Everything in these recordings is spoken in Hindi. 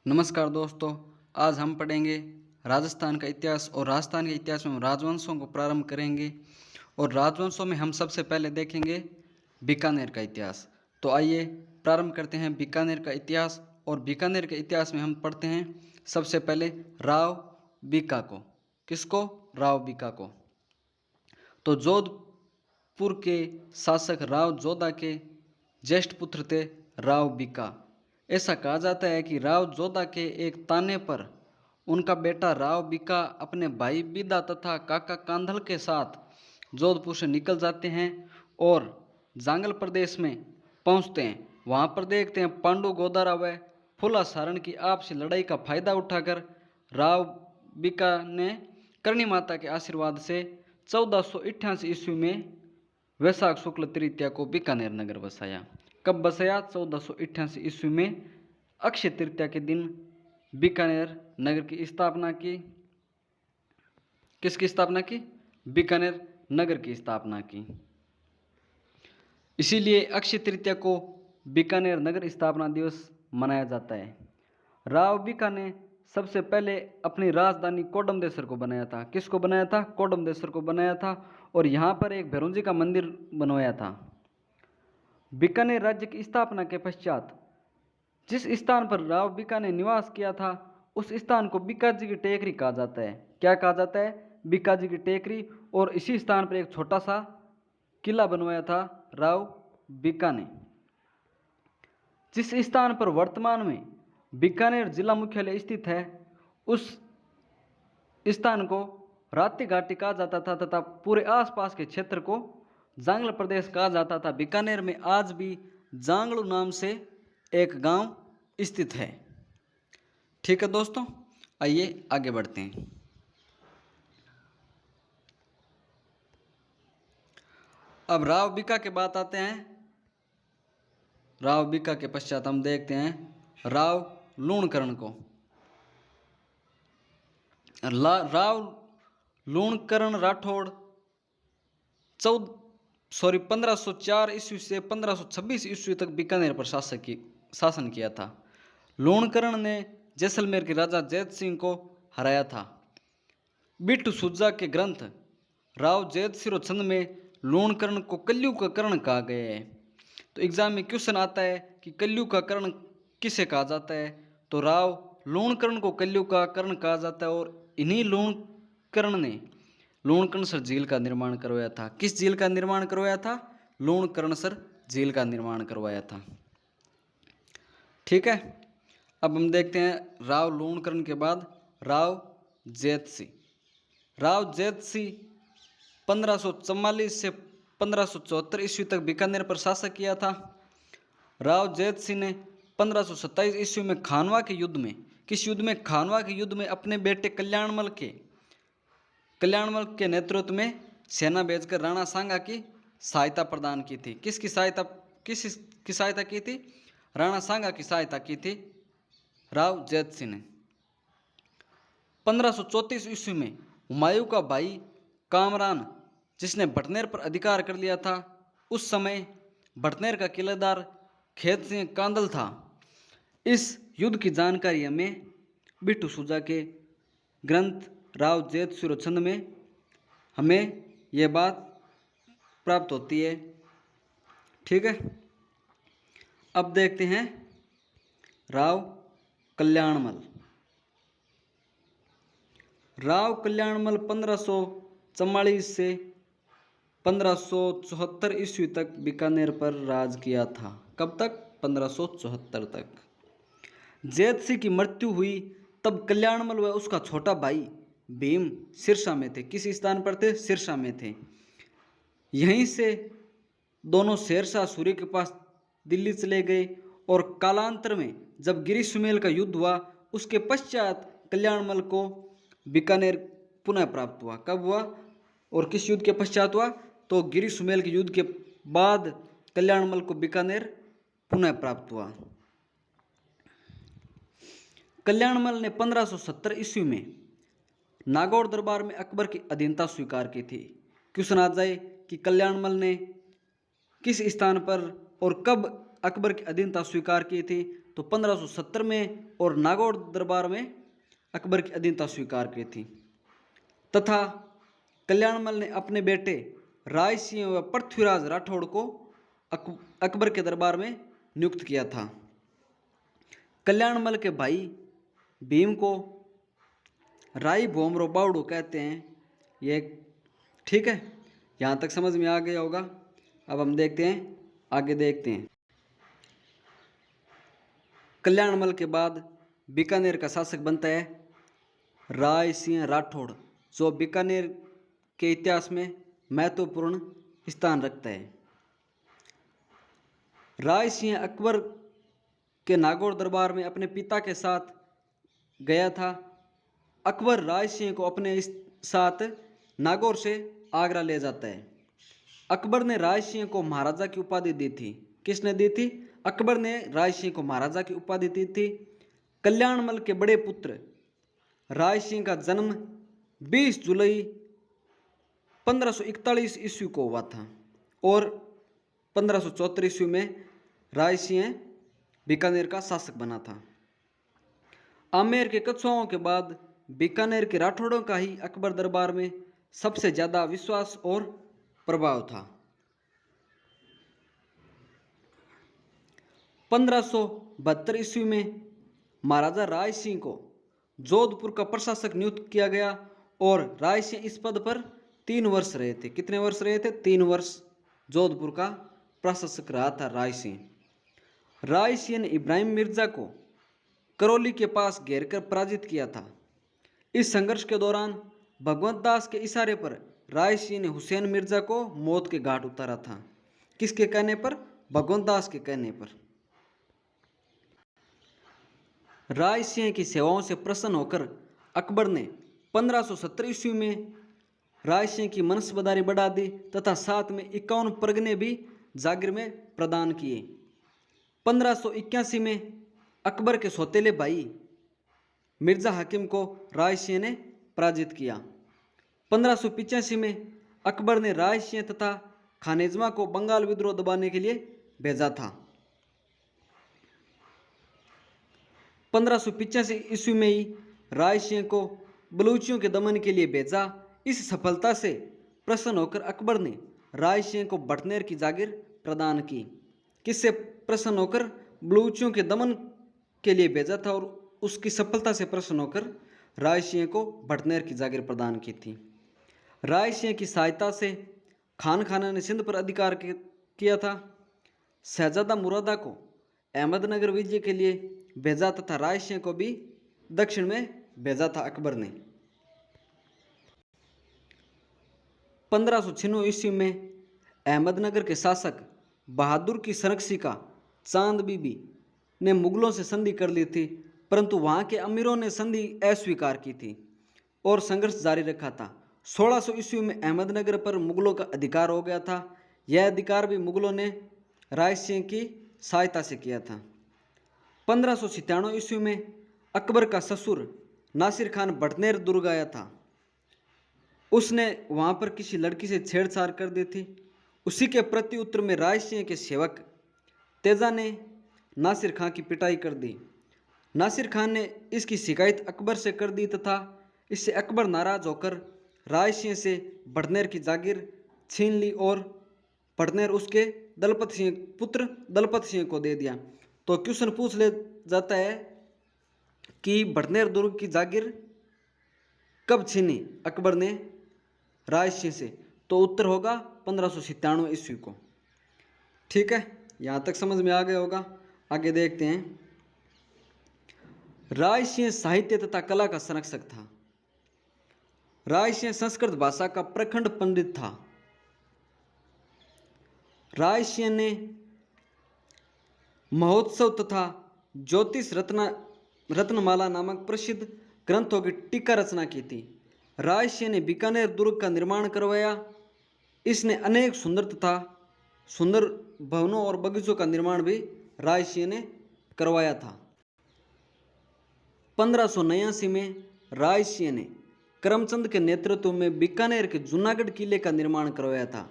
नमस्कार दोस्तों, आज हम पढ़ेंगे राजस्थान का इतिहास। और राजस्थान के इतिहास में हम राजवंशों को प्रारंभ करेंगे। और राजवंशों में हम सबसे पहले देखेंगे बीकानेर का इतिहास। तो आइए प्रारंभ करते हैं बीकानेर का इतिहास। और बीकानेर के इतिहास में हम पढ़ते हैं सबसे पहले राव बीका को। किसको? राव बीका को। तो जोधपुर के शासक राव जोधा के ज्येष्ठ पुत्र थे राव बीका। ऐसा कहा जाता है कि राव जोधा के एक ताने पर उनका बेटा राव बीका अपने भाई बीदा तथा काका कांधल के साथ जोधपुर से निकल जाते हैं और जांगल प्रदेश में पहुंचते हैं। वहां पर देखते हैं पांडु गोदारा व फुला सारण की आपसी लड़ाई का फायदा उठाकर राव बीका ने करणी माता के आशीर्वाद से 1488 ईस्वी में वैशाख शुक्ल तृतीया को बीकानेर नगर बसाया। कब बसाया? 1488 ईस्वी में अक्षय तृतीया के दिन बीकानेर नगर की स्थापना की। किसकी स्थापना की? बीकानेर नगर की स्थापना की। इसीलिए अक्षय तृतीया को बीकानेर नगर स्थापना दिवस मनाया जाता है। राव बीका ने सबसे पहले अपनी राजधानी कोडमदेसर को बनाया था। किसको बनाया था? कोडमदेसर को बनाया था। और यहाँ पर एक भैरव का मंदिर बनवाया था। बीकानेर राज्य की स्थापना के पश्चात जिस स्थान पर राव बीका ने निवास किया था उस स्थान को बीकाजी की टेकरी कहा जाता है। क्या कहा जाता है? बीकाजी की टेकरी। और इसी स्थान पर एक छोटा सा किला बनवाया था राव बीका ने। जिस स्थान पर वर्तमान में बीकानेर जिला मुख्यालय स्थित है उस स्थान को रात्रि घाटी कहा जाता था तथा पूरे आसपास के क्षेत्र को जांगल प्रदेश कहा जाता था। बीकानेर में आज भी जांगलू नाम से एक गांव स्थित है। ठीक है दोस्तों, आइए आगे बढ़ते हैं। अब राव बीका के बात आते हैं। राव बीका के पश्चात हम देखते हैं राव लूणकरण को। राव लूणकरण राठौड़ 1504 ईस्वी से 1526 ईस्वी तक बीकानेर पर शासन किया था। लूणकरण ने जैसलमेर के राजा जैत सिंह को हराया था। बिट्टू सुजा के ग्रंथ राव जैत सिरोचंद में लूणकरण को कल्यू का कर्ण कहा गया है। तो एग्जाम में क्वेश्चन आता है कि कल्यू का कर्ण किसे कहा जाता है? तो राव लूणकरण को कल्यू का कर्ण कहा जाता है। और इन्हीं लूणकरण ने लूणकरणसर झील का निर्माण करवाया था। किस झील का निर्माण करवाया था? लूणकरणसर झील का निर्माण करवाया था। ठीक है, अब हम देखते हैं राव लूणकरण के बाद राव जैतसिंह। राव जैतसिंह 1544 से 1574 ईस्वी तक बीकानेर पर शासन किया था। राव जैतसिंह ने 1527 ईस्वी में खानवा के युद्ध में, किस युद्ध में? खानवा के युद्ध में अपने बेटे कल्याणमल के नेतृत्व में सेना भेजकर राणा सांगा की सहायता प्रदान की थी। किसकी सहायता की थी? राणा सांगा की सहायता की थी राव जैतसिंह ने। 1534 ईस्वी में हुमायूं का भाई कामरान, जिसने भटनेर पर अधिकार कर लिया था, उस समय भटनेर का किलेदार खेत सिंह कांदल था। इस युद्ध की जानकारी हमें बिट्टू सुजा के ग्रंथ राव जैत सिरोचंद में हमें यह बात प्राप्त होती है। ठीक है, अब देखते हैं राव कल्याणमल। राव कल्याणमल 1544 से 1574 ईस्वी तक बीकानेर पर राज किया था। कब तक? 1574 तक। जैत सिंह की मृत्यु हुई तब कल्याणमल व उसका छोटा भाई भीम सिरसा में थे। किस स्थान पर थे? सिरसा में थे। यहीं से दोनों शेरशाह सूरी के पास दिल्ली चले गए। और कालांतर में जब गिरी सुमेल का युद्ध हुआ उसके पश्चात कल्याणमल को बीकानेर पुनः प्राप्त हुआ। कब हुआ और किस युद्ध के पश्चात हुआ? तो गिरी सुमेल के युद्ध के बाद कल्याणमल को बीकानेर पुनः प्राप्त हुआ। कल्याणमल ने 1570 ईस्वी में नागौर दरबार में अकबर की अधीनता स्वीकार की थी। क्वेश्चन आ जाए कि कल्याणमल ने किस स्थान पर और कब अकबर की अधीनता स्वीकार की थी? तो 1570 में और नागौर दरबार में अकबर की अधीनता स्वीकार की थी, तथा कल्याणमल ने अपने बेटे राय सिंह व पृथ्वीराज राठौड़ को अकबर के दरबार में नियुक्त किया था। कल्याणमल के भाई भीम को राई भोमरो बावड़ू कहते हैं। ये ठीक है, यहाँ तक समझ में आ गया होगा। अब हम देखते हैं, आगे देखते हैं। कल्याणमल के बाद बीकानेर का शासक बनता है राय सिंह राठौड़, जो बीकानेर के इतिहास में महत्वपूर्ण स्थान रखता है। राय सिंह अकबर के नागौर दरबार में अपने पिता के साथ गया था। अकबर राय सिंह को अपने साथ नागौर से आगरा ले जाता है। अकबर ने राय सिंह को महाराजा की उपाधि दी थी। किसने दी थी? अकबर ने राय सिंह को महाराजा की उपाधि दी थी। कल्याणमल के बड़े पुत्र राय सिंह का जन्म 20 जुलाई 1541 ईस्वी को हुआ था और 1574 ईस्वी में राय सिंह बीकानेर का शासक बना था। आमेर के कछुआओं के बाद बीकानेर के राठौड़ों का ही अकबर दरबार में सबसे ज्यादा विश्वास और प्रभाव था। 1572 ईस्वी में महाराजा राय सिंह को जोधपुर का प्रशासक नियुक्त किया गया और राय सिंह इस पद पर 3 वर्ष रहे थे। कितने वर्ष रहे थे? 3 वर्ष जोधपुर का प्रशासक रहा था राय सिंह। राय सिंह ने इब्राहिम मिर्जा को करौली के पास घेरकर पराजित किया था। इस संघर्ष के दौरान भगवंत दास के इशारे पर राय सिंह ने हुसैन मिर्जा को मौत के घाट उतारा था। किसके कहने पर? भगवंत दास के कहने पर। राय सिंह की सेवाओं से प्रसन्न होकर अकबर ने 1570 ईस्वी में राय सिंह की मनसबदारी बढ़ा दी तथा साथ में 51 परगने भी जागीर में प्रदान किए। 1581 में अकबर के सौतेले भाई मिर्जा हाकिम को राय सिंह ने पराजित किया। 1585 में अकबर ने राय सिंह तथा खानेजमा को बंगाल विद्रोह दबाने के लिए भेजा था। 1585 ईस्वी में ही राय सिंह को बलूचियों के दमन के लिए भेजा। इस सफलता से प्रसन्न होकर अकबर ने राय सिंह को बटनेर की जागीर प्रदान की। किससे प्रसन्न होकर? बलूचियों के दमन के लिए भेजा था और उसकी सफलता से प्रसन्न होकर राय सिंह को बटनेर की जागीर प्रदान की थी। राय सिंह की सहायता से खान खाना ने सिंध पर अधिकार किया था। शहजादा मुरादा को अहमदनगर विजय के लिए भेजा तथा राय सिंह को भी दक्षिण में भेजा था अकबर ने। 1596 ईस्वी में अहमदनगर के शासक बहादुर की संरक्षिका चांद बीबी ने मुगलों से संधि कर ली थी, परंतु वहां के अमीरों ने संधि अस्वीकार की थी और संघर्ष जारी रखा था। 1600 ईस्वी में अहमदनगर पर मुगलों का अधिकार हो गया था। यह अधिकार भी मुगलों ने राय सिंह की सहायता से किया था। 1597 ईस्वी में अकबर का ससुर नासिर खान बटनेर दुर्ग आया था। उसने वहां पर किसी लड़की से छेड़छाड़ कर दी थी। उसी के प्रति उत्तर में राय सिंह के सेवक तेजा ने नासिर खान की पिटाई कर दी। नासिर खान ने इसकी शिकायत अकबर से कर दी तथा इससे अकबर नाराज होकर राय सिंह से बटनेर की जागीर छीन ली और बटनेर उसके दलपत सिंह पुत्र दलपत सिंह को दे दिया। तो क्वेश्चन पूछ ले जाता है कि बटनेर दुर्ग की जागीर कब छीनी अकबर ने राय सिंह से? तो उत्तर होगा 1597 ईस्वी को। ठीक है, यहाँ तक समझ में आ गया होगा। आगे देखते हैं। राय सिंह साहित्य तथा कला का संरक्षक था। राय सिंह संस्कृत भाषा का प्रखंड पंडित था। राय सिंह ने महोत्सव तथा ज्योतिष रत्नमाला नामक प्रसिद्ध ग्रंथों की टीका रचना की थी। राय सिंह ने बीकानेर दुर्ग का निर्माण करवाया। इसने अनेक सुंदर भवनों और बगीचों का निर्माण भी राय सिंह ने करवाया था। 1589 में राय सिंह ने करमचंद के नेतृत्व में बीकानेर के जूनागढ़ किले का निर्माण करवाया था।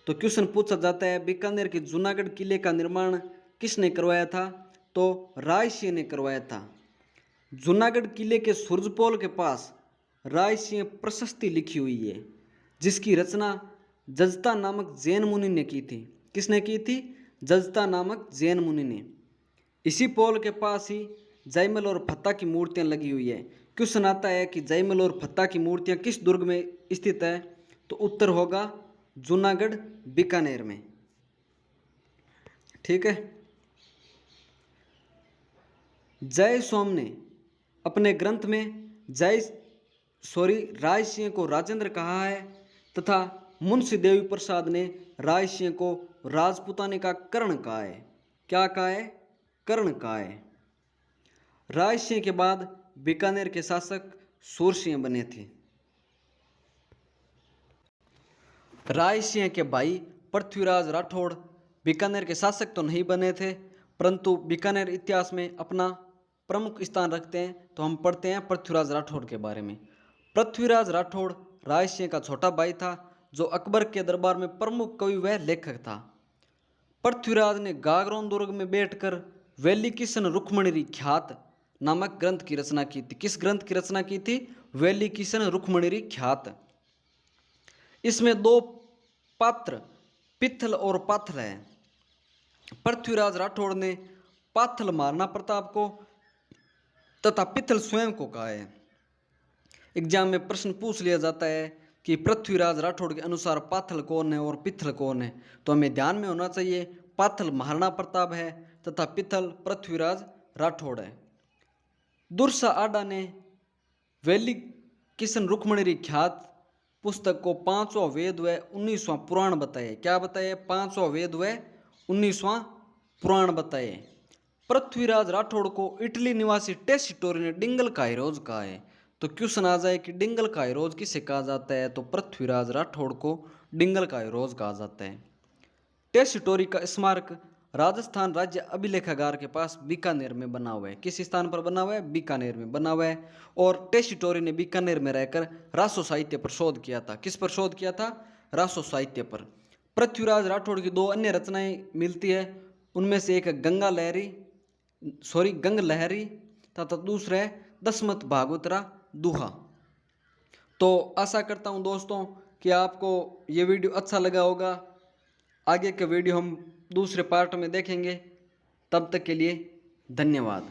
तो क्वेश्चन पूछा जाता है बीकानेर के जूनागढ़ किले का निर्माण किसने करवाया था? तो राय सिंह ने करवाया था। जूनागढ़ किले के सूरजपोल के पास राय सिंह प्रशस्ति लिखी हुई है, जिसकी रचना जजता नामक जैन मुनि ने की थी। किसने की थी? जजता नामक जैन मुनि ने। इसी पोल के पास ही जयमल और फत्ता की मूर्तियां लगी हुई है। क्वेश्चन आता है कि जयमल और फत्ता की मूर्तियां किस दुर्ग में स्थित है? तो उत्तर होगा जूनागढ़ बीकानेर में। ठीक है। जय सोम ने अपने ग्रंथ में राय सिंह को राजेंद्र कहा है तथा मुंशी देवी प्रसाद ने राय सिंह को राजपूताने का कर्ण कहा है। क्या कहा है? कर्ण कहा है। राय सिंह के बाद बीकानेर के शासक सूरसिंह बने थे। राय सिंह के भाई पृथ्वीराज राठौड़ बीकानेर के शासक तो नहीं बने थे, परंतु बीकानेर इतिहास में अपना प्रमुख स्थान रखते हैं। तो हम पढ़ते हैं पृथ्वीराज राठौड़ के बारे में। पृथ्वीराज राठौड़ राय सिंह का छोटा भाई था, जो अकबर के दरबार में प्रमुख कवि व लेखक था। पृथ्वीराज ने गागरोन दुर्ग में बैठकर वैली किशन रुक्मणी ख्यात नामक ग्रंथ की रचना की थी। किस ग्रंथ की रचना की थी? वैली किशन रुक्मणी ख्यात। इसमें दो पात्र पित्थल और पाथल है। पृथ्वीराज राठौड़ ने पाथल महाराणा प्रताप को तथा पित्थल स्वयं को कहा है। एग्जाम में प्रश्न पूछ लिया जाता है कि पृथ्वीराज राठौड़ के अनुसार पाथल कौन है और पित्थल कौन है, तो हमें ध्यान में होना चाहिए पाथल महाराणा प्रताप है तथा पित्थल पृथ्वीराज राठौड़ है। दुर्सा आडा ने वैली किशन रुक्मणी ख्यात पुस्तक को 5वां वेद व 19वां पुराण बताए। क्या बताए? 5वां वेद व 19वां पुराण बताए। पृथ्वीराज राठौड़ को इटली निवासी टेसिटोरी ने डिंगल का हीरोज कहा है। तो क्वेश्चन आ जाए कि डिंगल का हीरोज किसे कहा जाता है? तो पृथ्वीराज राठौड़ को डिंगल का हीरोज कहा जाता है। टेसिटोरी का स्मारक राजस्थान राज्य अभिलेखागार के पास बीकानेर में बना हुआ है। किस स्थान पर बना हुआ है? बीकानेर में बना हुआ है। और टेसिटोरी ने बीकानेर में रहकर रासो साहित्य पर शोध किया था। किस पर शोध किया था? रासो साहित्य पर। पृथ्वीराज राठौड़ की दो अन्य रचनाएं मिलती है, उनमें से एक गंग लहरी तथा दूसरा है दशमत भागवतरा दुहा। तो आशा करता हूं दोस्तों कि आपको ये वीडियो अच्छा लगा होगा। आगे के वीडियो हम दूसरे पार्ट में देखेंगे। तब तक के लिए धन्यवाद।